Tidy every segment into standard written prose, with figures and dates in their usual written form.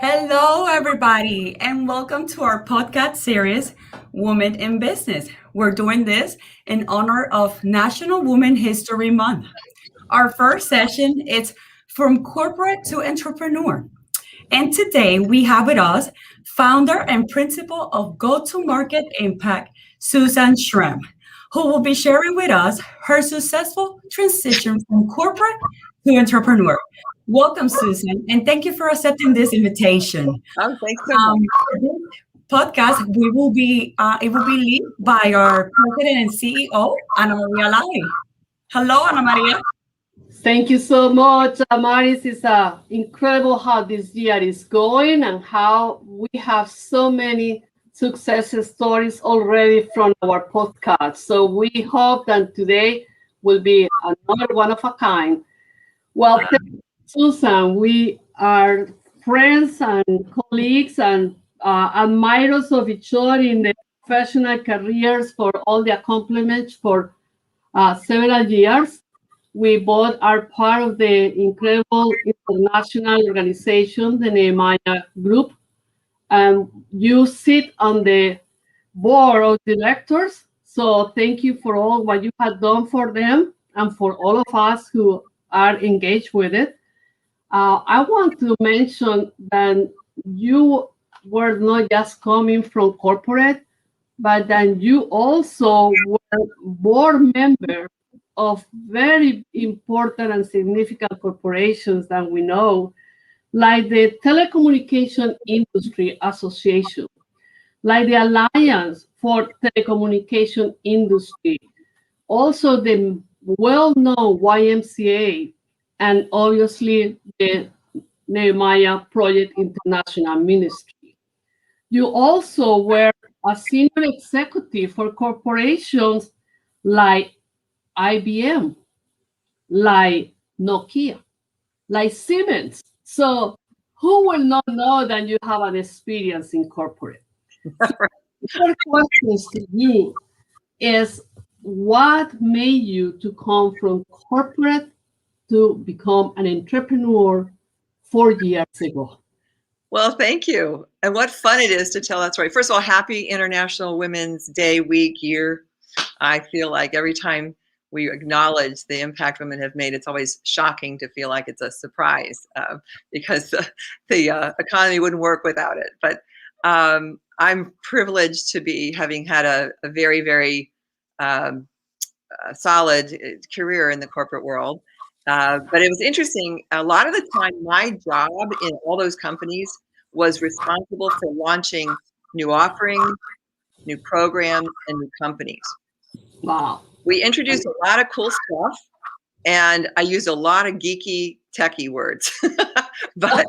Hello, everybody, and welcome to our podcast series, Women in Business. We're doing this in honor of National Women History Month. Our first session is From Corporate to Entrepreneur. And today we have with us founder and principal of Go to Market Impact, Susan Shramm, who will be sharing with us her successful transition from corporate to entrepreneur. Welcome, Susan, and thank you for accepting this invitation. Oh, thanks so much. For this podcast, we will be it will be led by our president and CEO, Ana Maria Lally. Hello, Ana Maria. Thank you so much, Maris. It's incredible how this year is going and how we have so many success stories already from our podcast. So we hope that today will be another one of a kind. Well, thank you, Susan. We are friends and colleagues and admirers of each other in the professional careers for all the accomplishments for several years. We both are part of the incredible international organization, the Nehemiah Group. You sit on the board of directors. So thank you for all what you have done for them and for all of us who are engaged with it. I want to mention that you were not just coming from corporate, but then you also were board member of very important and significant corporations that we know, like the Telecommunication Industry Association, like the Alliance for Telecommunication Industry, also the well-known YMCA, and obviously the Nehemiah Project International Ministry. You also were a senior executive for corporations like IBM, like Nokia, like Siemens. So who will not know that you have an experience in corporate? First questions to you is what made you to come from corporate to become an entrepreneur 4 years ago? Well, thank you. And what fun it is to tell that story. First of all, happy International Women's Day week, year. I feel like every time we acknowledge the impact women have made, it's always shocking to feel like it's a surprise because the economy wouldn't work without it. But I'm privileged to be having had a very, very solid career in the corporate world. But it was interesting. A lot of the time, my job in all those companies was responsible for launching new offerings, new programs, and new companies. Wow. We introduced a lot of cool stuff, and I used a lot of geeky, techie words. but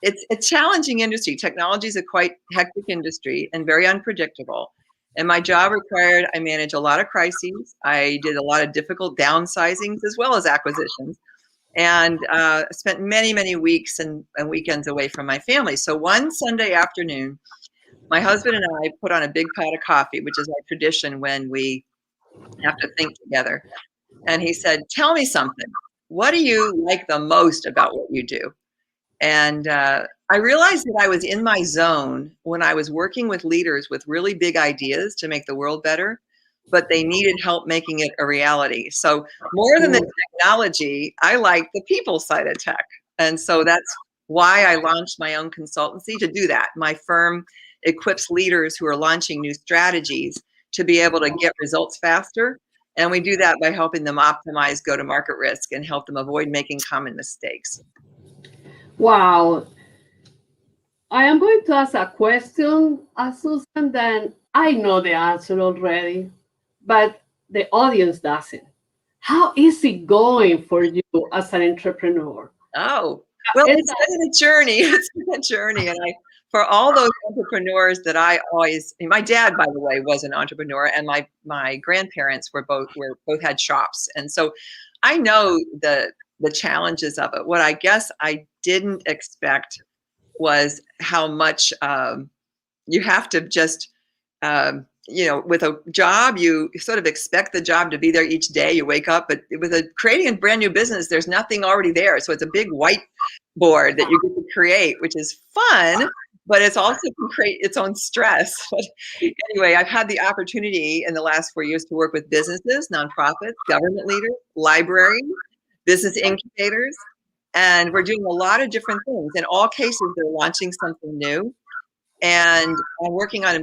it's a challenging industry. Technology is a quite hectic industry and very unpredictable. And my job required I manage a lot of crises. I did a lot of difficult downsizings as well as acquisitions, and spent many, many weeks and weekends away from my family. So one Sunday afternoon, my husband and I put on a big pot of coffee, which is our tradition when we have to think together. And he said, "Tell me something. What do you like the most about what you do?" And I realized that I was in my zone when I was working with leaders with really big ideas to make the world better, but they needed help making it a reality. So more than the technology, I like the people side of tech. And so that's why I launched my own consultancy to do that. My firm equips leaders who are launching new strategies to be able to get results faster. And we do that by helping them optimize go-to-market risk and help them avoid making common mistakes. Wow. I am going to ask a question, Susan, then I know the answer already, but the audience doesn't. How is it going for you as an entrepreneur? Oh, well, it's been a journey. It's been a journey. And for all those entrepreneurs that my dad, by the way, was an entrepreneur, and my grandparents were both had shops. And so I know the challenges of it. What I guess I didn't expect was how much you have to just with a job, you sort of expect the job to be there each day. You wake up, but with creating a brand new business, there's nothing already there. So it's a big white board that you get to create, which is fun, but it's also can create its own stress. But anyway, I've had the opportunity in the last 4 years to work with businesses, nonprofits, government leaders, libraries, business incubators, and we're doing a lot of different things. In all cases, they're launching something new. And I'm working on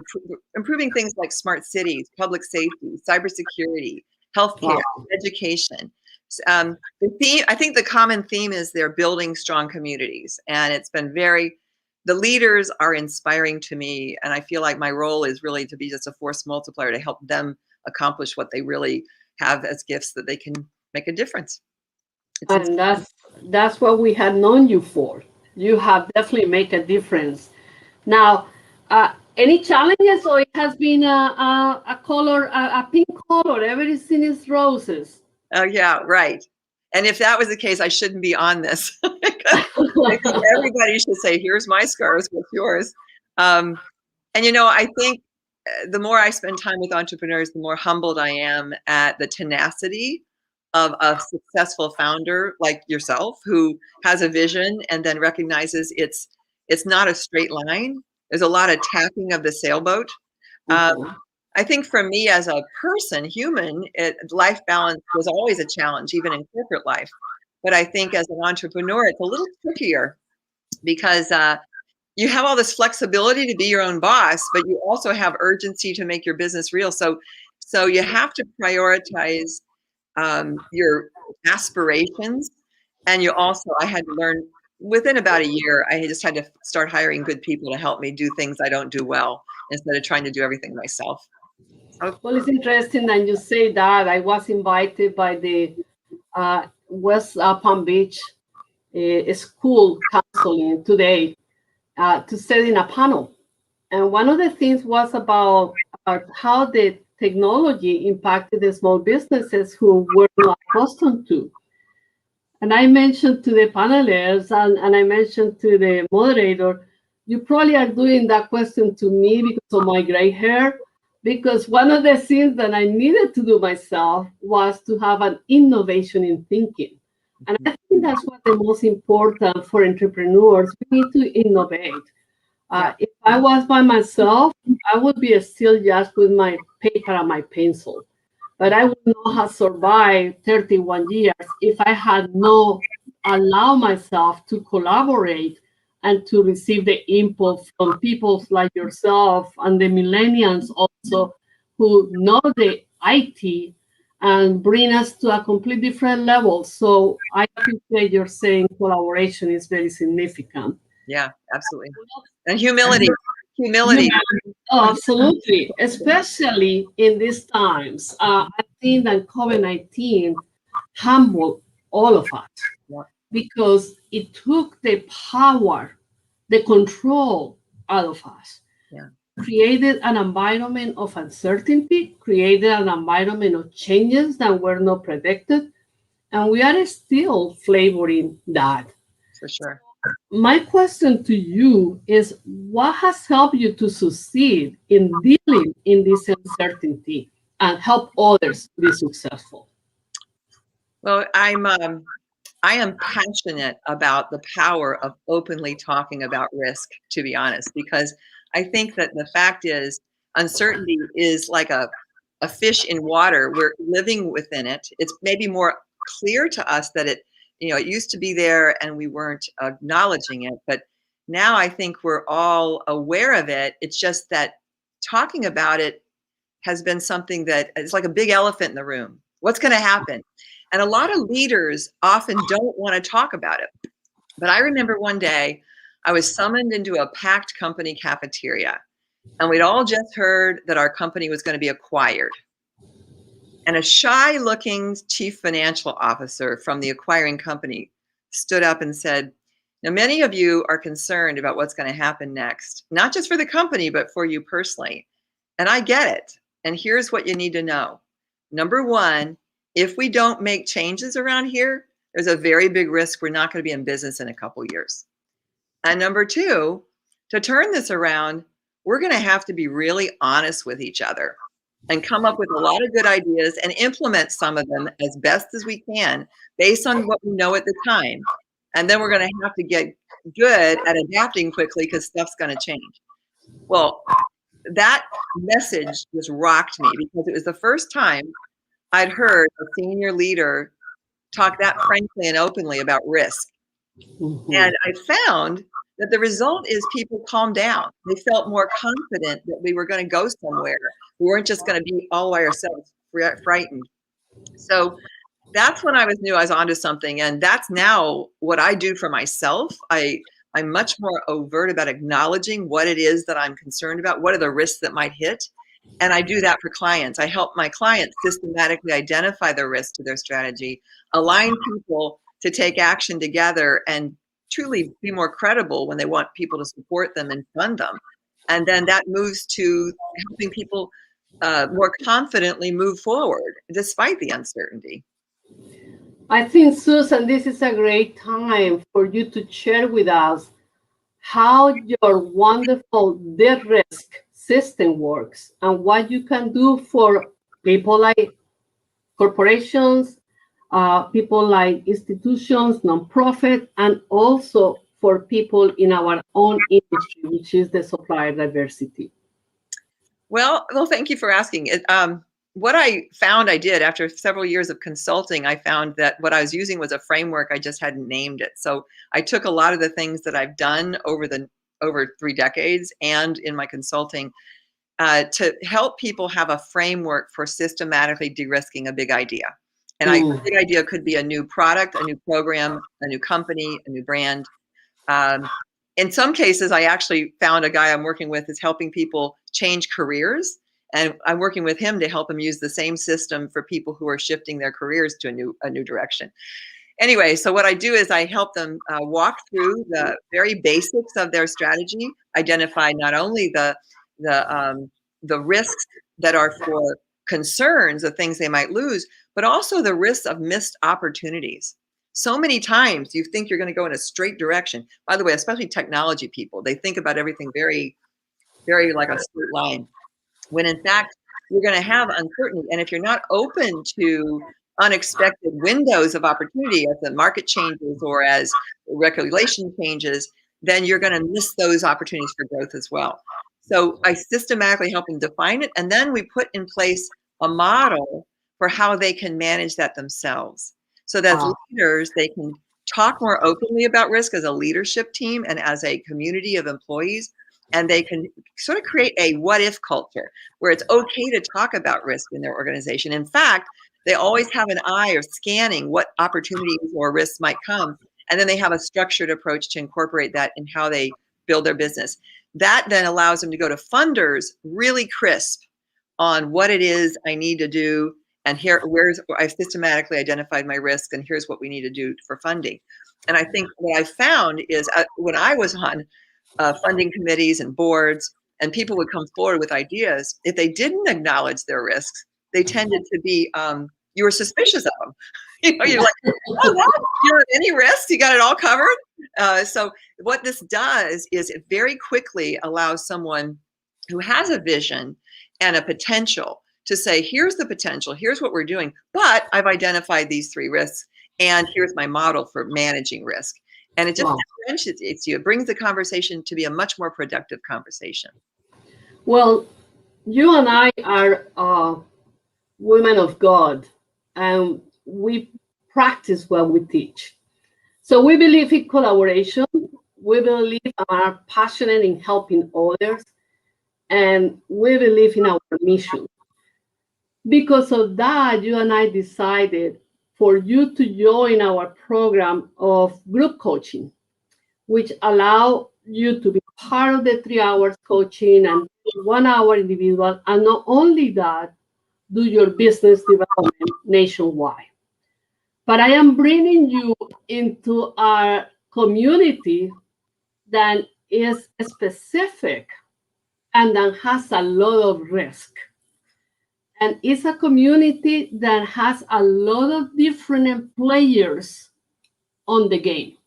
improving things like smart cities, public safety, cybersecurity, healthcare, education. The theme, I think the common theme is they're building strong communities. And it's been the leaders are inspiring to me. And I feel like my role is really to be just a force multiplier to help them accomplish what they really have as gifts that they can make a difference. And that's what we had known you for. You have definitely make a difference. Now, any challenges, or it has been a color, a pink color? Everything is roses. Oh yeah, right. And if that was the case, I shouldn't be on this. I think everybody should say, "Here's my scars. What's yours?" And I think the more I spend time with entrepreneurs, the more humbled I am at the tenacity of a successful founder like yourself, who has a vision and then recognizes it's not a straight line. There's a lot of tapping of the sailboat. I think for me as a person, human, life balance was always a challenge, even in corporate life. But I think as an entrepreneur, it's a little trickier because you have all this flexibility to be your own boss, but you also have urgency to make your business real. So you have to prioritize your aspirations. And I had to learn within about a year, I just had to start hiring good people to help me do things I don't do well instead of trying to do everything myself. Well, it's interesting that you say that. I was invited by the West Palm Beach school counseling today to sit in a panel. And one of the things was about how the technology impacted the small businesses who were not accustomed to. And I mentioned to the panelists and I mentioned to the moderator, you probably are doing that question to me because of my gray hair. Because one of the things that I needed to do myself was to have an innovation in thinking. And I think that's what the most important for entrepreneurs. We need to innovate. If I was by myself, I would be still just with my paper and my pencil. But I would not have survived 31 years if I had not allowed myself to collaborate and to receive the input from people like yourself and the millennials also who know the IT and bring us to a completely different level. So I appreciate you're saying collaboration is very significant. Yeah, absolutely. And humility. Oh, absolutely. Especially in these times. I think that COVID-19 humbled all of us. Yeah. Because it took the power, the control out of us. Yeah. Created an environment of uncertainty, created an environment of changes that were not predicted. And we are still flavoring that. For sure. My question to you is, what has helped you to succeed in dealing in this uncertainty and help others be successful? Well, I am passionate about the power of openly talking about risk, to be honest, because I think that the fact is uncertainty is like a fish in water. We're living within it. It's maybe more clear to us that it used to be there and we weren't acknowledging it. But now I think we're all aware of it. It's just that talking about it has been something that it's like a big elephant in the room. What's going to happen? And a lot of leaders often don't want to talk about it. But I remember one day I was summoned into a packed company cafeteria, and we'd all just heard that our company was going to be acquired. And a shy-looking chief financial officer from the acquiring company stood up and said, "Now, many of you are concerned about what's going to happen next, not just for the company, but for you personally. And I get it. And here's what you need to know. Number one, if we don't make changes around here, there's a very big risk we're not going to be in business in a couple years. And number two, to turn this around, we're going to have to be really honest with each other and come up with a lot of good ideas and implement some of them as best as we can based on what we know at the time. And then we're going to have to get good at adapting quickly because stuff's going to change. Well, that message just rocked me because it was the first time I'd heard a senior leader talk that frankly and openly about risk. And I found that the result is people calmed down. They felt more confident that we were going to go somewhere. We weren't just going to be all by ourselves, frightened. So that's when I knew I was onto something. And that's now what I do for myself. I'm much more overt about acknowledging what it is that I'm concerned about. What are the risks that might hit? And I do that for clients. I help my clients systematically identify the risks to their strategy, align people to take action together, and truly be more credible when they want people to support them and fund them. And then that moves to helping people more confidently move forward despite the uncertainty. I think, Susan, this is a great time for you to share with us how your wonderful de-risk system works and what you can do for people like corporations, people like institutions, nonprofit, and also for people in our own industry, which is the supplier diversity. Well, thank you for asking. What I found I did after several years of consulting, I found that what I was using was a framework. I just hadn't named it. So I took a lot of the things that I've done over 3 decades and in my consulting to help people have a framework for systematically de-risking a big idea. And a big idea could be a new product, a new program, a new company, a new brand. In some cases, I actually found a guy I'm working with is helping people change careers. And I'm working with him to help him use the same system for people who are shifting their careers to a new direction. Anyway, so what I do is I help them walk through the very basics of their strategy, identify not only the risks that are for concerns of things they might lose, but also the risks of missed opportunities. So many times you think you're going to go in a straight direction. By the way, especially technology people, they think about everything very, very like a straight line, when in fact you're going to have uncertainty. And if you're not open to unexpected windows of opportunity as the market changes or as regulation changes, then you're going to miss those opportunities for growth as well. So I systematically help them define it, and then we put in place a model for how they can manage that themselves. So that as leaders, they can talk more openly about risk as a leadership team and as a community of employees, and they can sort of create a what-if culture where it's okay to talk about risk in their organization. In fact, they always have an eye or scanning what opportunities or risks might come, and then they have a structured approach to incorporate that in how they build their business. That then allows them to go to funders really crisp on what it is I need to do, and I've systematically identified my risk, and here's what we need to do for funding. And I think what I found is when I was on funding committees and boards, and people would come forward with ideas, if they didn't acknowledge their risks, they tended to be, you were suspicious of them. You're like, oh, what? You don't have any risks? You got it all covered? So what this does is it very quickly allows someone who has a vision and a potential to say, here's the potential, here's what we're doing, but I've identified these 3 risks, and here's my model for managing risk. And it just differentiates you. It brings the conversation to be a much more productive conversation. Well, you and I are women of God, and we practice what we teach. So we believe in collaboration. We believe and are passionate in helping others, and we believe in our mission. Because of that, you and I decided for you to join our program of group coaching, which allow you to be part of the 3 hours coaching and 1 hour individual. And not only that, do your business development nationwide. But I am bringing you into our community that is specific and that has a lot of risk. And it's a community that has a lot of different players on the game.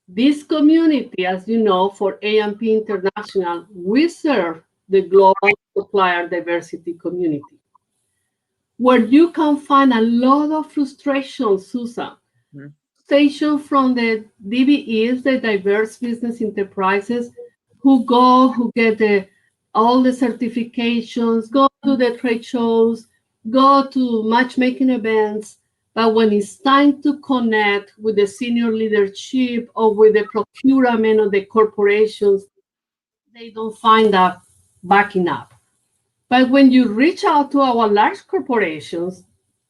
This community, as you know, for A&P International, we serve the global supplier diversity community, where you can find a lot of frustration, Susan. station from the DBEs, the diverse business enterprises, who get all the certifications, go to the trade shows, go to matchmaking events. But when it's time to connect with the senior leadership or with the procurement of the corporations, they don't find that backing up. But when you reach out to our large corporations,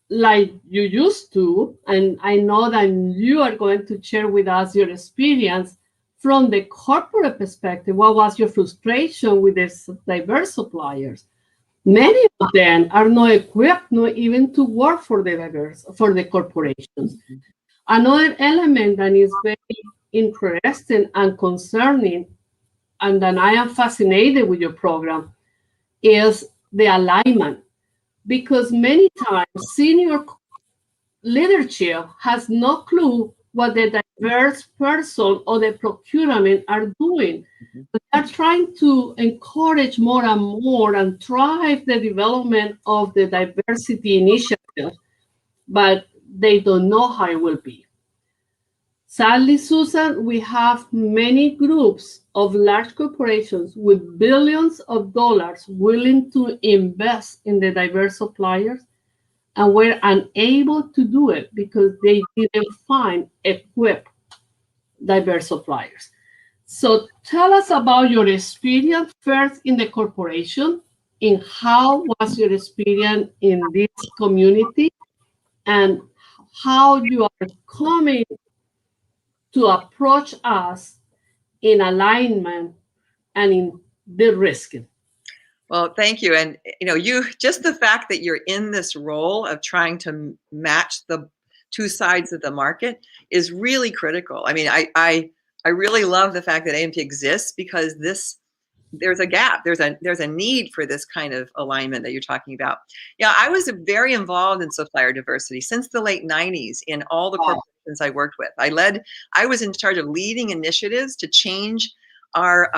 like you used to, and I know that you are going to share with us your experience from the corporate perspective, what was your frustration with the diverse suppliers? Many of them are not equipped, not even to work for the corporations. Another element that is very interesting and concerning, and that I am fascinated with your program, is the alignment. Because many times senior leadership has no clue what the diverse person or the procurement are doing. But they're trying to encourage more and more and drive the development of the diversity initiative, but they don't know how it will be. Sadly, Susan, we have many groups of large corporations with billions of dollars willing to invest in the diverse suppliers, and were unable to do it because they didn't find equipped diverse suppliers. So tell us about your experience first in the corporation, and how was your experience in this community, and how you are coming to approach us in alignment and in de-risking. Well, thank you. And you just the fact that you're in this role of trying to match the two sides of the market is really critical. I mean, I really love the fact that AMP exists, because there's a gap. There's a need for this kind of alignment that you're talking about. Yeah, I was very involved in supplier diversity since the late 90s in all the corporations I worked with. I was in charge of leading initiatives to change our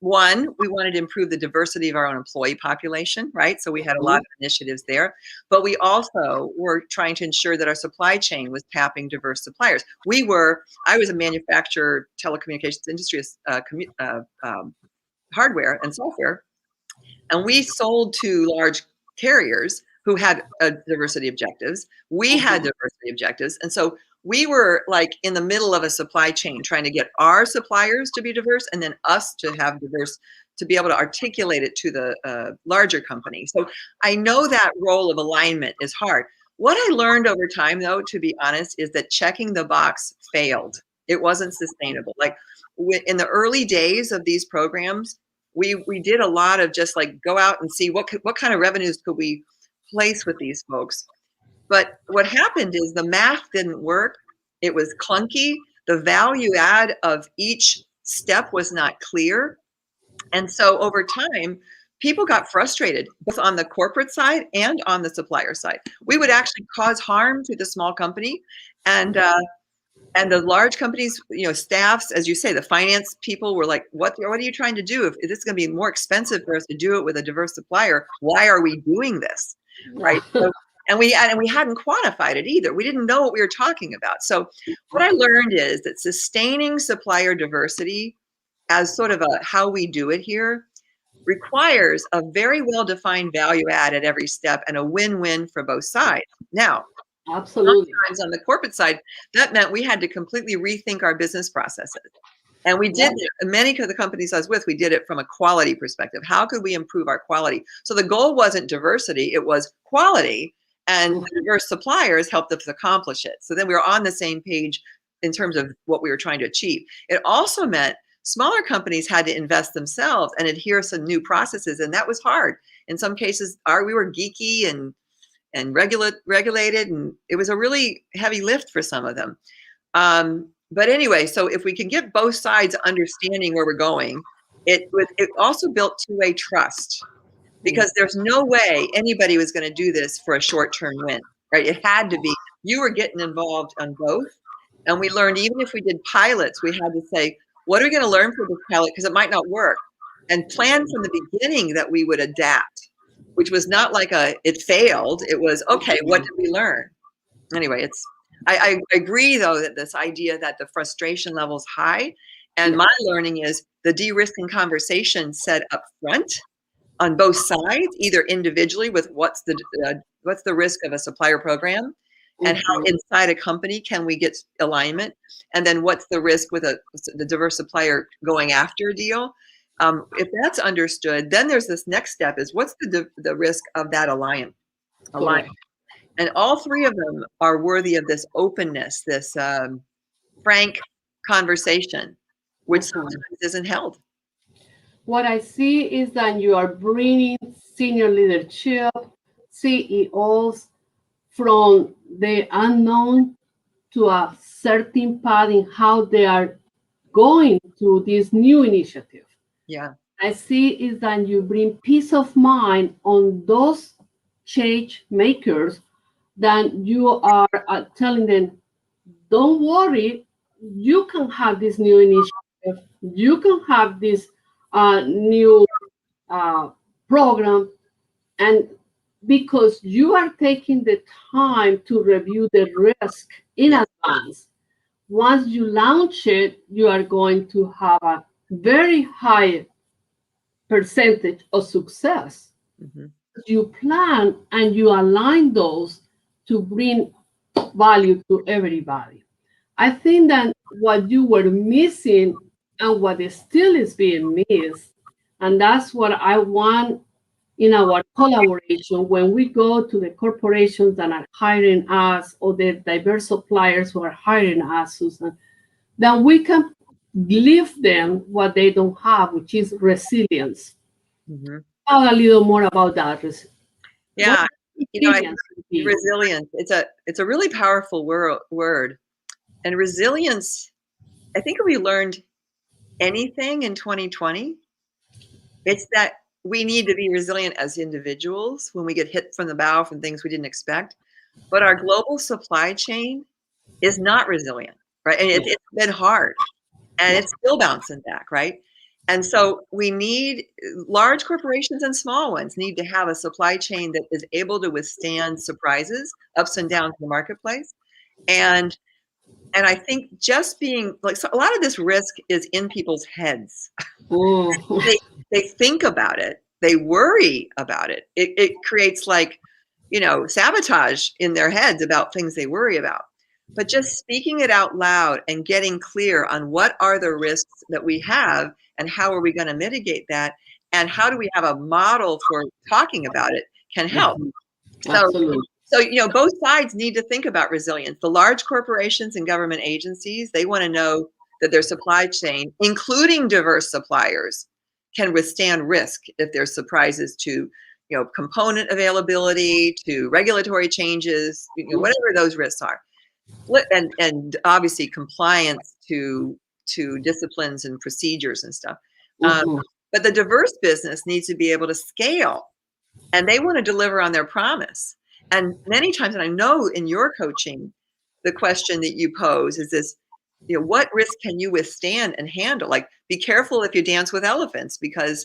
one, we wanted to improve the diversity of our own employee population, right? So we had a lot of initiatives there, but we also were trying to ensure that our supply chain was tapping diverse suppliers. I was a manufacturer, telecommunications industry, hardware and software, and we sold to large carriers who had diversity objectives. We had diversity objectives, and so we were like in the middle of a supply chain trying to get our suppliers to be diverse, and then us to have diverse, to be able to articulate it to the larger company. So I know that role of alignment is hard. What I learned over time, though, to be honest, is that checking the box failed. It wasn't sustainable. Like in the early days of these programs, we did a lot of just like go out and see what kind of revenues could we place with these folks. But what happened is the math didn't work. It was clunky. The value add of each step was not clear. And so over time, people got frustrated, both on the corporate side and on the supplier side. We would actually cause harm to the small company, and the large companies, staffs, as you say, the finance people were like, what are you trying to do? If this is going to be more expensive for us to do it with a diverse supplier, why are we doing this? Right. So, and we hadn't quantified it either. We didn't know what we were talking about. So what I learned is that sustaining supplier diversity as sort of a how we do it here requires a very well-defined value add at every step and a win-win for both sides. Now, absolutely, sometimes on the corporate side, that meant we had to completely rethink our business processes. And we did it. Many of the companies I was with, we did it from a quality perspective. How could we improve our quality? So the goal wasn't diversity, it was quality, and the diverse suppliers helped us accomplish it. So then we were on the same page in terms of what we were trying to achieve. It also meant smaller companies had to invest themselves and adhere to new processes, and that was hard. In some cases, we were geeky and regulated, and it was a really heavy lift for some of them. But anyway, so if we can get both sides understanding where we're going, it also built two-way trust, because there's no way anybody was going to do this for a short-term win, right? It had to be, you were getting involved on both. And we learned, even if we did pilots, we had to say, what are we going to learn from this pilot? Because it might not work. And plan from the beginning that we would adapt, which was not like it failed. It was, okay, what did we learn? Anyway, I agree, though, that this idea that the frustration level is high, and my learning is the de-risking conversation set up front on both sides, either individually with what's the risk of a supplier program, and how inside a company can we get alignment, and then what's the risk with the diverse supplier going after a deal. If that's understood, then there's this next step: is what's the risk of that alliance? And all three of them are worthy of this openness, this frank conversation, which sometimes isn't held. What I see is that you are bringing senior leadership, CEOs, from the unknown to a certain path in how they are going to this new initiative. Yeah. I see is that you bring peace of mind on those change makers, that you are telling them, don't worry, you can have this new initiative, you can have this new program, and because you are taking the time to review the risk in advance, once you launch it, you are going to have a very high percentage of success. You plan and you align those to bring value to everybody. I think that what you were missing and what is still is being missed, and that's what I want in our collaboration when we go to the corporations that are hiring us or the diverse suppliers who are hiring us, Susan, that we can give them what they don't have, which is resilience. Talk a little more about that. Yeah, resilience. It's a really powerful word, and resilience. I think if we learned anything in 2020, it's that we need to be resilient as individuals when we get hit from the bow from things we didn't expect. But our global supply chain is not resilient, right? And it's been hard, and it's still bouncing back, right? And so we need, large corporations and small ones need to have a supply chain that is able to withstand surprises, ups and downs in the marketplace. And I think just being like, so a lot of this risk is in people's heads. They think about it, they worry about it. It creates sabotage in their heads about things they worry about. But just speaking it out loud and getting clear on what are the risks that we have and how are we going to mitigate that, and how do we have a model for talking about it, can help. So both sides need to think about resilience. The large corporations and government agencies, they want to know that their supply chain, including diverse suppliers, can withstand risk if there's surprises to component availability, to regulatory changes, whatever those risks are. And obviously compliance to disciplines and procedures and stuff. But the diverse business needs to be able to scale, and they want to deliver on their promise. And many times, and I know in your coaching, the question that you pose is this, what risk can you withstand and handle? Like, be careful if you dance with elephants, because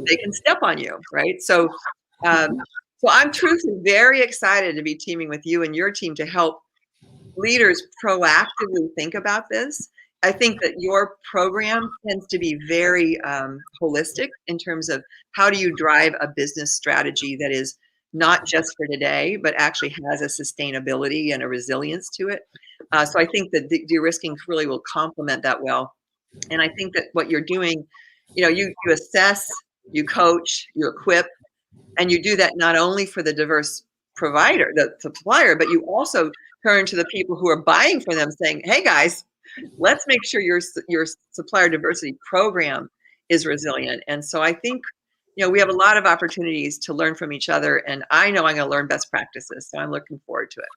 they can step on you, right? So I'm truthfully very excited to be teaming with you and your team to help leaders proactively think about this. I think that your program tends to be very holistic in terms of how do you drive a business strategy that is not just for today, but actually has a sustainability and a resilience to it. So I think that de-risking really will complement that well. And I think that what you're doing, you assess, you coach, you equip, and you do that not only for the diverse provider, the supplier, but you also turn to the people who are buying for them, saying, hey guys, let's make sure your supplier diversity program is resilient. And so I think we have a lot of opportunities to learn from each other, and I know I'm going to learn best practices, so I'm looking forward to it.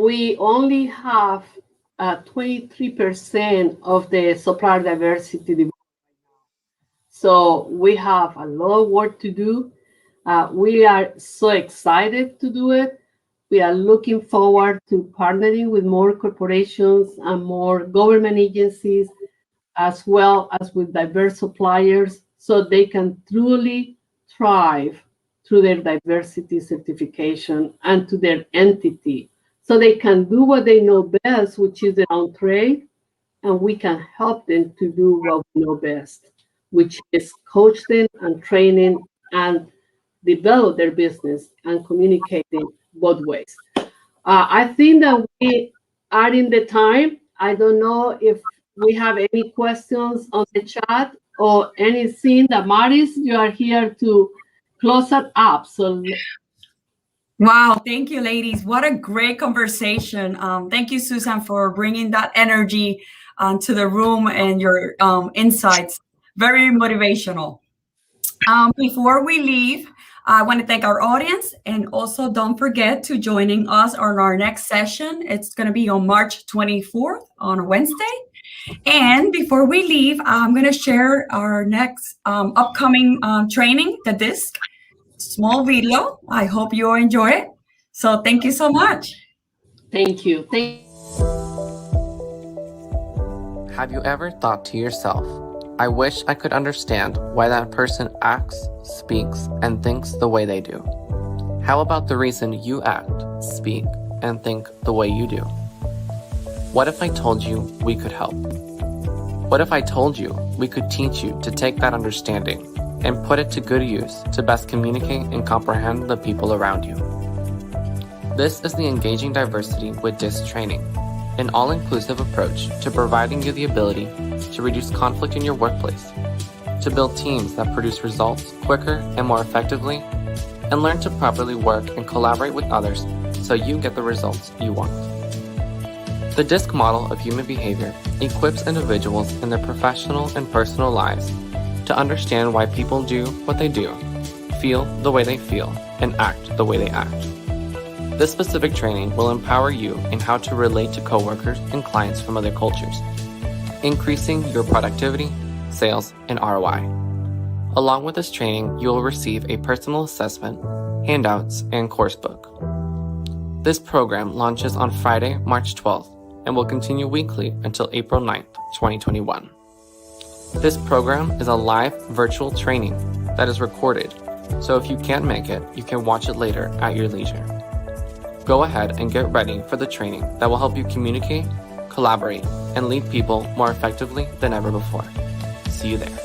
We only have 23% of the supplier diversity. So we have a lot of work to do. We are so excited to do it. We are looking forward to partnering with more corporations and more government agencies, as well as with diverse suppliers, so they can truly thrive through their diversity certification and to their entity so they can do what they know best, which is their own trade, and we can help them to do what we know best, which is coach them and training and develop their business and communicating both ways. I think that we are in the time. I don't know if we have any questions on the chat or anything that Maris, you are here to close it up. So Wow, thank you, ladies. What a great conversation. Thank you, Susan, for bringing that energy to the room and your insights. Very motivational. Before we leave, I want to thank our audience, and also don't forget to joining us on our next session. It's going to be on March 24th on a Wednesday. And before we leave, I'm going to share our next upcoming training, the DISC. Small video. I hope you enjoy it. So thank you so much. thank you. Have you ever thought to yourself, I wish I could understand why that person acts, speaks, and thinks the way they do? How about the reason you act, speak, and think the way you do? What if I told you we could help? What if I told you we could teach you to take that understanding and put it to good use to best communicate and comprehend the people around you? This is the Engaging Diversity with DISC training, an all-inclusive approach to providing you the ability to reduce conflict in your workplace, to build teams that produce results quicker and more effectively, and learn to properly work and collaborate with others so you get the results you want. The DISC model of human behavior equips individuals in their professional and personal lives to understand why people do what they do, feel the way they feel, and act the way they act. This specific training will empower you in how to relate to coworkers and clients from other cultures, increasing your productivity, sales, and ROI. Along with this training, you will receive a personal assessment, handouts, and course book. This program launches on Friday, March 12th, and will continue weekly until April 9th, 2021. This program is a live virtual training that is recorded, so if you can't make it, you can watch it later at your leisure. Go ahead and get ready for the training that will help you communicate, collaborate, and lead people more effectively than ever before. See you there.